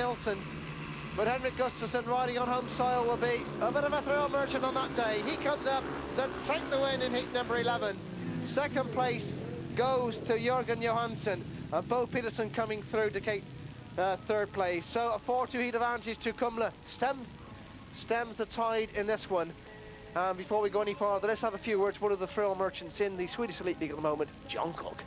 Nielsen. But Henrik Gustafsson riding on home soil will be a bit of a thrill merchant on that day. He comes up to take the win in heat number 11. Second place goes to Jørgen Johansson, and Bo Peterson coming through to take third place. So a 4-2 heat advantage to Kumla. Stems the tide in this one. Before we go any farther, let's have a few words. One of the thrill merchants in the Swedish Elite League at the moment, John Cook.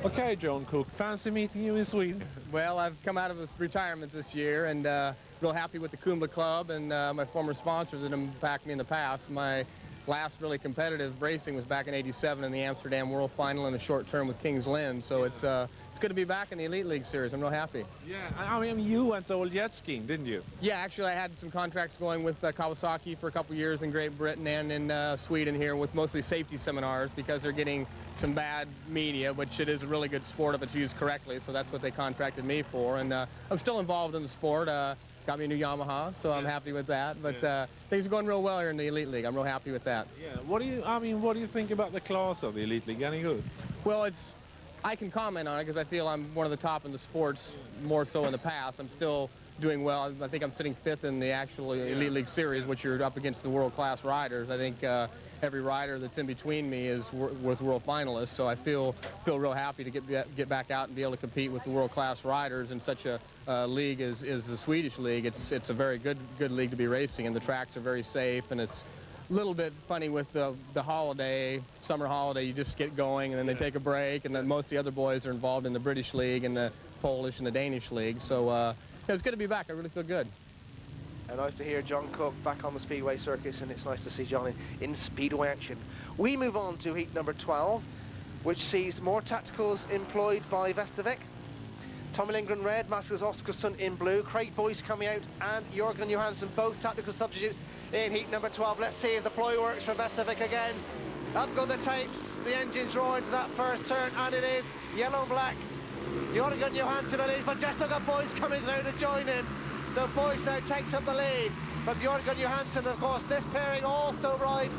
Okay, John Cook, fancy meeting you in Sweden? Well, I've come out of retirement this year and real happy with the Kumla Club and my former sponsors that have backed me in the past. My last really competitive racing was back in '87 in the Amsterdam World Final in a short term with Kings Lynn. So it's good to be back in the Elite League Series. I'm real happy. Yeah, I mean, you went all jet skiing, didn't you? Yeah, actually I had some contracts going with Kawasaki for a couple years in Great Britain and in Sweden here with mostly safety seminars because they're getting some bad media, which it is a really good sport if it's used correctly, so that's what they contracted me for. And I'm still involved in the sport. Got me a new Yamaha, so I'm happy with that. But things are going real well here in the Elite League. I'm real happy with that. Yeah. What do you think about the class of the Elite League? Any good? Well, I can comment on it because I feel I'm one of the top in the sports, more so in the past. I'm still doing well. I think I'm sitting 5th in the actual Elite League Series, which you're up against the world-class riders. I think every rider that's in between me is with world finalists, so I feel real happy to get back out and be able to compete with the world-class riders in such a league as the Swedish league. It's a very good league to be racing, and the tracks are very safe, and it's a little bit funny with the summer holiday. You just get going and then they take a break, and then most of the other boys are involved in the British league and the Polish and the Danish league. So it's good to be back. I really feel good. And nice to hear John Cook back on the Speedway circus, and it's nice to see John in Speedway action. We move on to heat number 12, which sees more tacticals employed by Vestervik. Tommy Lindgren red, Maskers Oskarsson in blue, Craig Boyce coming out, and Jørgen Johansson, both tactical substitutes in heat number 12. Let's see if the ploy works for Vestervik again. Up go the tapes, the engine's drawing to that first turn, and it is yellow and black. Jørgen Johansson it is, but just look at Boyce coming through to join in. So Boyce now takes up the lead from Jørgen Johansson. Of course, this pairing also ride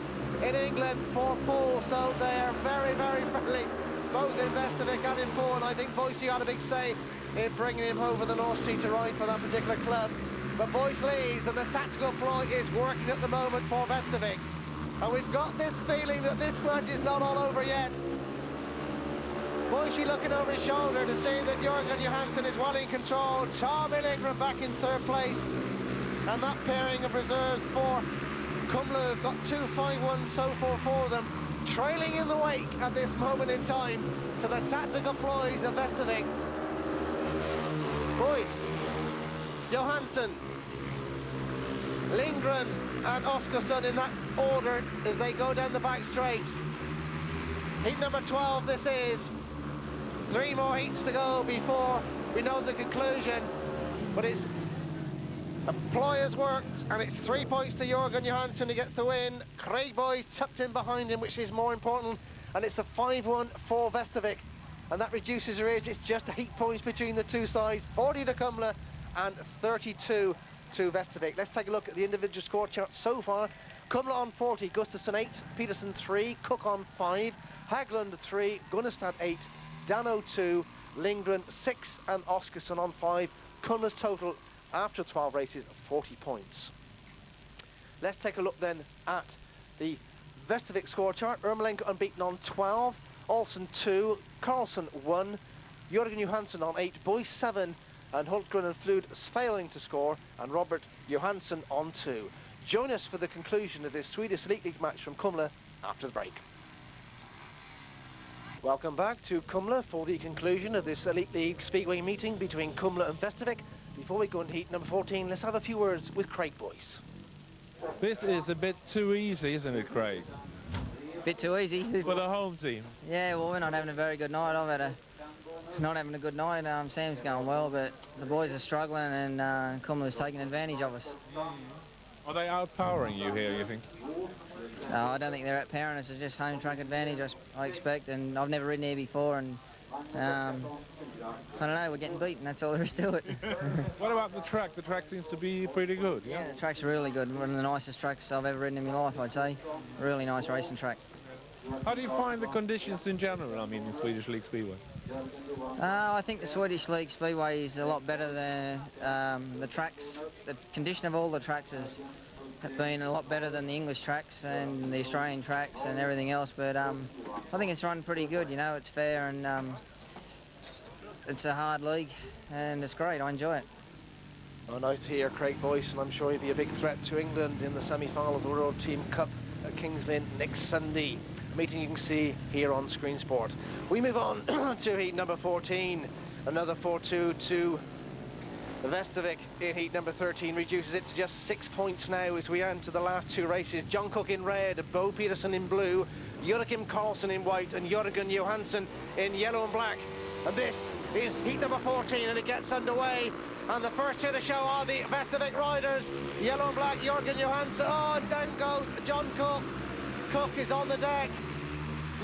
in England for Paul, so they are very, very friendly, both in Vestervik and in Paul, and I think Boyce had a big say in bringing him over the North Sea to ride for that particular club. But Boyce leads, and the tactical ploy is working at the moment for Vestervik. And we've got this feeling that this match is not all over yet. Boyce looking over his shoulder to see that Jørgen Johansson is well in control. Tommy Lindgren back in third place. And that pairing of reserves for Kumla have got 2.51 so far for them, trailing in the wake at this moment in time to the tactical ploys of Vestervik. Boyce, Johansson, Lindgren and Oskarsson in that order as they go down the back straight. Heat number 12 this is. 3 more heats to go before we know the conclusion, but the ploy has worked, and it's 3 points to Jørgen Johansson who gets the win. Craig Boyce tucked in behind him, which is more important, and it's a 5-1 for Vestervik, and that reduces the race. It's just 8 points between the two sides, 40 to Kumla and 32 to Vestervik. Let's take a look at the individual score chart so far. Kumla on 40, Gustafsson 8, Peterson 3, Cook on 5, Haglund 3, Gunnestad 8, Dano 2, Lindgren 6 and Oskarsson on 5. Kumla's total after 12 races 40 points. Let's take a look then at the Vestervik score chart. Ermolenko unbeaten on 12, Olsen 2, Carlson 1, Jørgen Johansson on 8, Boyce 7, and Hultgren and Flood failing to score, and Robert Johansson on 2. Join us for the conclusion of this Swedish Elite League match from Kumla after the break. Welcome back to Kumla for the conclusion of this Elite League Speedway meeting between Kumla and Vestervik. Before we go into heat number 14, let's have a few words with Craig Boyce. This is a bit too easy, isn't it, Craig? Bit too easy. For the home team. Yeah, well, we're not having a very good night. Not having a good night. Sam's going well, but the boys are struggling, and Kumla's taking advantage of us. Are they outpowering you here, you think? I don't think they're outpowering us. It's just home track advantage, I expect, and I've never ridden here before, and I don't know, we're getting beaten, that's all there is to it. What about the track? The track seems to be pretty good. Yeah, the track's really good. One of the nicest tracks I've ever ridden in my life, I'd say. Really nice racing track. How do you find the conditions in general, I mean, in Swedish League Speedway? I think the Swedish League Speedway is a lot better than the tracks. The condition of all the tracks has been a lot better than the English tracks and the Australian tracks and everything else, but I think it's run pretty good, you know, it's fair and it's a hard league and it's great, I enjoy it. Oh, nice to hear Craig Boyce, and I'm sure he'll be a big threat to England in the semi-final of the World Team Cup at Kings Lynn next Sunday. A meeting you can see here on Screen Sport. We move on to heat number 14. Another 4-2 to Vestovic in heat number 13, reduces it to just 6 points now as we enter the last two races. John Cook in red, Bo Peterson in blue, Joachim Karlsson in white, and Jörgen Johansson in yellow and black. And this is heat number 14, and it gets underway. And the first two of the show are the Vestovic riders. Yellow and black, Jörgen Johansson. Oh, and down goes John Cook. Cook is on the deck,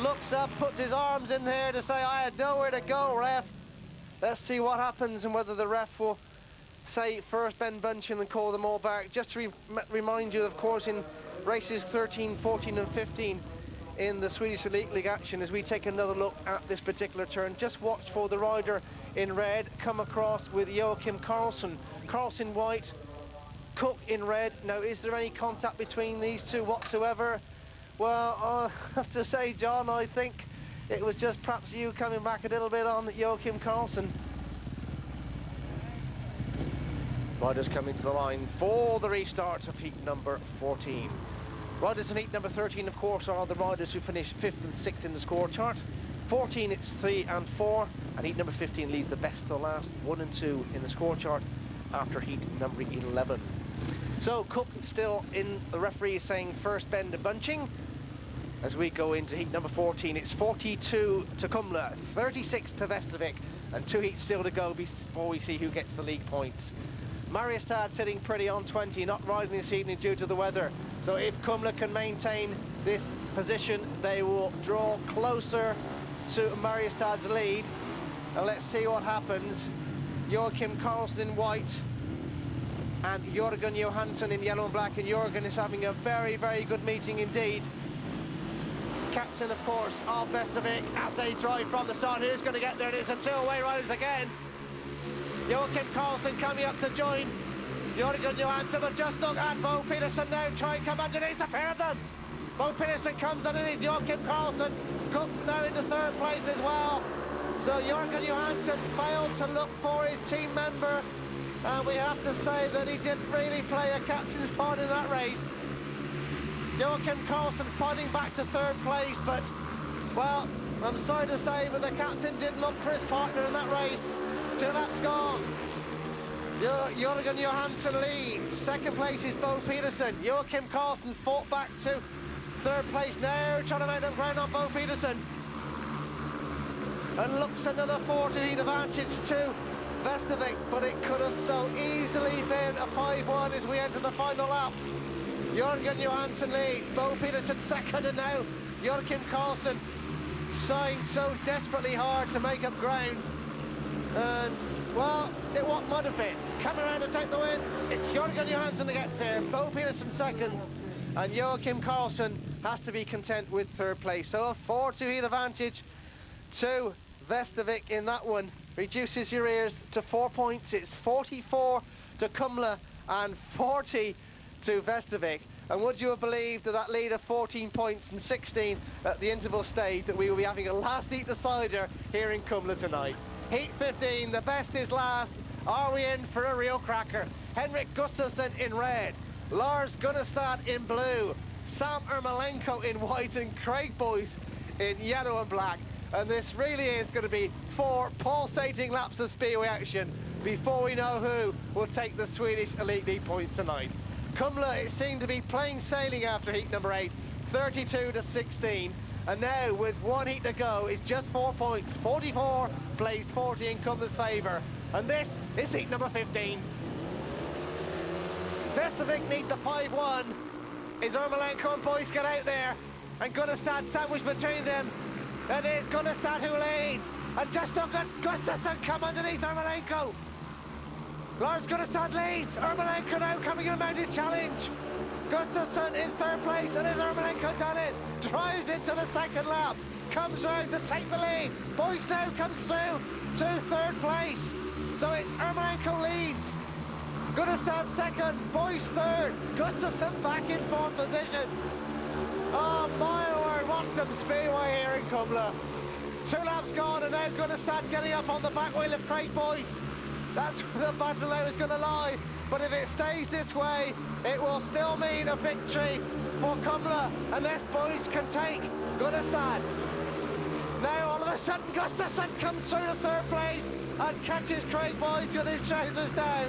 looks up, puts his arms in there to say, I had nowhere to go, ref. Let's see what happens and whether the ref will say first Ben Bunchen and call them all back. Just to remind you, of course, in races 13, 14 and 15 in the Swedish Elite League action, as we take another look at this particular turn, just watch for the rider in red come across with Joachim Karlsson. Karlsson white, Cook in red. Now, is there any contact between these two whatsoever? Well, I have to say, John, I think it was just perhaps you coming back a little bit on Joachim Karlsson. Riders coming to the line for the restart of heat number 14. Riders in heat number 13, of course, are the riders who finished 5th and 6th in the score chart. 14, it's 3 and 4, and heat number 15 leaves the best to the last, 1 and 2 in the score chart after heat number 11. So Cook still in, the referee is saying first bend and bunching. As we go into heat number 14, it's 42 to Kumla, 36 to Vestovic, and 2 heats still to go before we see who gets the league points. Mariestad sitting pretty on 20, not rising this evening due to the weather. So if Kumla can maintain this position, they will draw closer to Mariestad's lead. And let's see what happens. Joachim Karlsson in white and Jörgen Johansson in yellow and black, and Jörgen is having a very, very good meeting indeed. Captain, of course, of Vestovic as they drive from the start. Who's going to get there? It is a two-away riders again. Joachim Karlsson coming up to join Jörgen Johansson, but just look at Bo Peterson now, try and come underneath the pair of them. Bo Peterson comes underneath Joachim Karlsson. Cook now into third place as well. So Jörgen Johansson failed to look for his team member, and we have to say that he didn't really play a captain's part in that race. Joachim Karlsson fighting back to third place, but, well, I'm sorry to say, but the captain didn't look for his partner in that race. 2 laps gone. Jörgen Johansson leads. Second place is Bo Peterson. Joachim Karlsson fought back to third place now, trying to make up ground on Bo Peterson. And looks another 14 advantage to Vestovic, but it could have so easily been a 5-1 as we enter the final lap. Jörgen Johansson leads, Bo Peterson second, and now Joachim Karlsson trying so desperately hard to make up ground. And, well, what might have been. Coming around to take the win, it's Jörgen Johansson that gets there, Bo Peterson second, and Joachim Karlsson has to be content with third place. So a 4-2 heat advantage to Vestovic in that one. Reduces your ears to 4 points. It's 44 to Kumla and 40 to Vestovic. And would you have believed that that lead of 14 points and 16 at the interval stage, that we will be having a last heat decider here in Kumla tonight? Heat 15, the best is last. Are we in for a real cracker? Henrik Gustafsson in red, Lars Gunnestad in blue, Sam Ermolenko in white, and Craig Boyce in yellow and black. And this really is going to be 4 pulsating laps of speedway action before we know who will take the Swedish Elite League points tonight. Kumla, it seemed to be plain sailing after heat number 8, 32 to 16. And now, with 1 heat to go, it's just 4 points. 44 plays 40 in Kumla's favour. And this is heat number 15. Vestovic need the 5-1. Is Ermolenko and Boyce get out there? And Gunnestad sandwiched between them. It is Gunnestad who leads. And just look at Gustafsson come underneath Ermolenko. Lars Gunnestad leads. Ermolenko now coming in about his challenge. Gustafsson in third place, and is Ermolenko done it? Drives into the second lap. comes round to take the lead. Boyce now comes through to third place. So it's Ermolenko leads. Gunnestad second, Boyce third, Gustafsson back in fourth position. Oh my word, what some speedway here in Kumla. 2 laps gone and now Gunnestad getting up on the back wheel of Craig Boyce. That's where the battle now is going to lie. But if it stays this way, it will still mean a victory for Kumla unless Boyce can take Gunnestad. Now all of a sudden Gustafsson comes through to third place and catches Craig Boyce with his trousers down.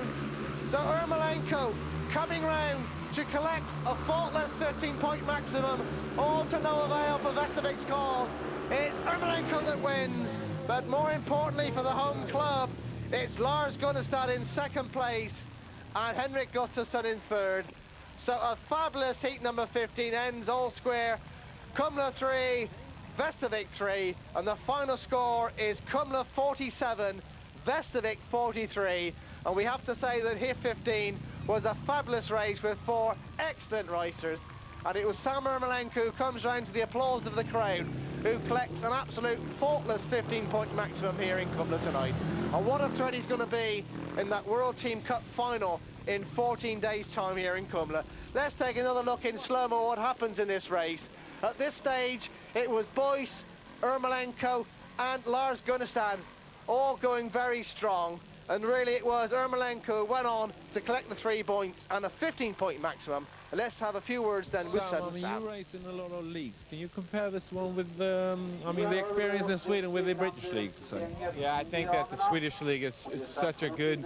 So Ermolenko coming round to collect a faultless 15-point maximum, all to no avail for Vestovic's cause. It's Ermolenko that wins, but more importantly for the home club, it's Lars Gunnestad in second place and Henrik Gustafsson in third. So a fabulous heat number 15 ends all square. Kumla 3, Vestovic 3, and the final score is Kumla 47, Vestovic 43. And we have to say that heat 15 was a fabulous race with 4 excellent racers. And it was Sam Ermolenko who comes round to the applause of the crowd, who collects an absolute faultless 15-point maximum here in Kumla tonight. And what a threat he's going to be in that World Team Cup final in 14 days' time here in Kumla. Let's take another look in slow-mo what happens in this race. At this stage, it was Boyce, Ermolenko and Lars Gunnestad all going very strong. And really it was Ermolenko who went on to collect the 3 points and a 15-point maximum. And let's have a few words then with Sam. You race in a lot of leagues. Can you compare this one with the experience in Sweden with the British League? So? Yeah, I think that the Swedish League is such a good...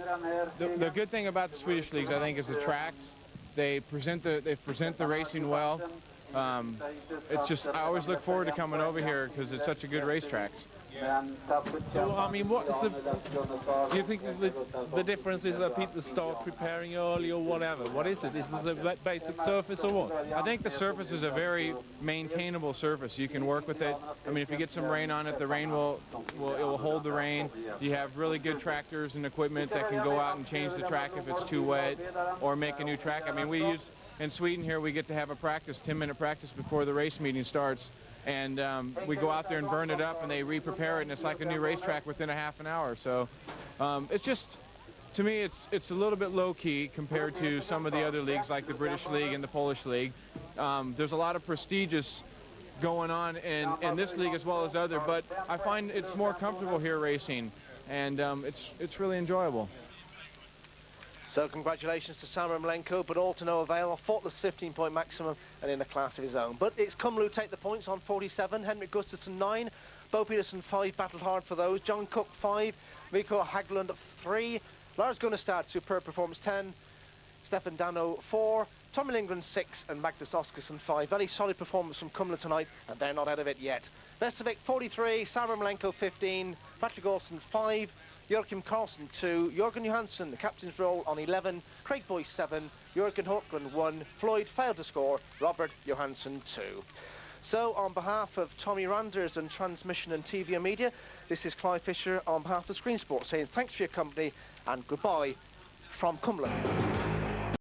The good thing about the Swedish leagues, I think, is the tracks. They present the racing well. It's just, I always look forward to coming over here because it's such a good racetracks. So, I mean, what is do you think the difference is that people start preparing early or whatever? What is it? Is it the basic surface or what? I think the surface is a very maintainable surface. You can work with it. I mean, if you get some rain on it, the rain it will hold the rain. You have really good tractors and equipment that can go out and change the track if it's too wet or make a new track. I mean, in Sweden here, we get to have a 10-minute practice before the race meeting starts. And we go out there and burn it up and they re-prepare it, and it's like a new racetrack within a half an hour. So it's just, to me, it's a little bit low-key compared to some of the other leagues like the British League and the Polish League. There's a lot of prestigious going on in this league as well as other, but I find it's more comfortable here racing, and it's really enjoyable. So congratulations to Sam Ermolenko, but all to no avail. A faultless 15-point maximum and in a class of his own. But it's Kumla who take the points on 47. Henrik Gustafsson 9. Bo Peterson 5, battled hard for those. John Cook 5. Mikko Haglund 3. Lars Gunnestad, superb performance 10. Stefan Dano 4. Tommy Lindgren 6 and Magnus Oskarsson 5. Very solid performance from Kumla tonight, and they're not out of it yet. Vestovic 43. Sam Ermolenko 15. Patrick Olsen 5. Joachim Karlsson 2, Jörgen Johansson, the captain's role on 11, Craig Boyce 7, Jörgen Hultgren 1, Floyd failed to score, Robert Johansson 2. So on behalf of Tommy Randers and Transmission and TV and Media, this is Clive Fisher on behalf of Screen Sport saying thanks for your company and goodbye from Kumla.